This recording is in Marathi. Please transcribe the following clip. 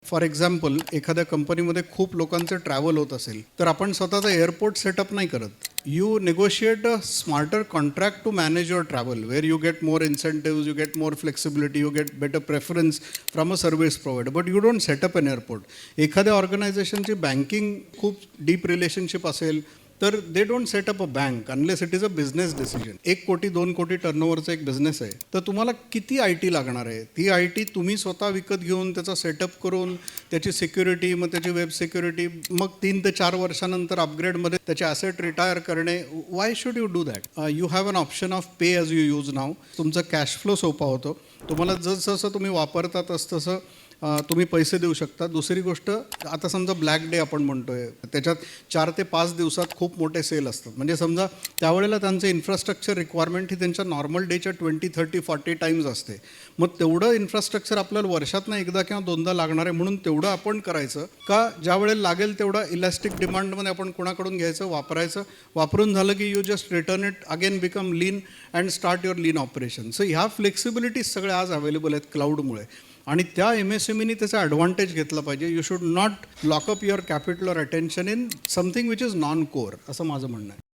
फॉर एक्झाम्पल एखाद्या कंपनीमध्ये खूप लोकांचं ट्रॅव्हल होत असेल तर आपण स्वतःचा एअरपोर्ट सेटअप नाही करत. You negotiate a smarter contract to manage your travel where you get more incentives, you get more flexibility, you get better preference from a service provider, but you don't setup an airport. एखाद्या ऑर्गनायझेशनची बँकिंग खूप डीप रिलेशनशिप असेल तर they don't setup a bank unless it is a business decision. 1 कोटी 2 कोटी टर्नओव्हरचा एक बिझनेस आहे तर तुम्हाला किती IT लागणार आहे? ती IT तुम्ही स्वतः विकत घेऊन त्याचा सेटअप करून त्याची सिक्युरिटी, मग त्याची वेब सिक्युरिटी, मग 3 ते 4 वर्षानंतर अपग्रेडमध्ये त्याचे ॲसेट रिटायर करणे. Why should you do that? You have an option of pay as you use now. तुमचा कॅश फ्लो सोपा होतो. तुम्हाला जसं तुम्ही वापरता तसं तुम्ही पैसे देऊ शकता. दुसरी गोष्ट, आता समजा ब्लॅक डे आपण म्हणतोय, त्याच्यात 4 ते 5 दिवसात खूप मोठे सेल असतात. म्हणजे समजा त्यावेळेला त्यांचं इन्फ्रास्ट्रक्चर रिक्वायरमेंट ही त्यांच्या नॉर्मल डेच्या 20, 30, 40 टाईम्स असते. मग तेवढं इन्फ्रास्ट्रक्चर आपल्याला वर्षातनं एकदा किंवा दोनदा लागणार आहे म्हणून तेवढं आपण करायचं का ज्या वेळेला लागेल तेवढं इलॅस्टिक डिमांडमध्ये आपण कोणाकडून घ्यायचं, वापरायचं. वापरून झालं की you just return it again, become lean and start your lean operation. So ह्या फ्लेक्सिबिलिटीज सगळ्या आज अवेलेबल आहेत क्लाउडमुळे आणि त्या MSMEनी त्याचा ॲडव्हान्टेज घेतला पाहिजे. You should not lock-up your capital or attention in something which is non core, असं माझं म्हणणं आहे.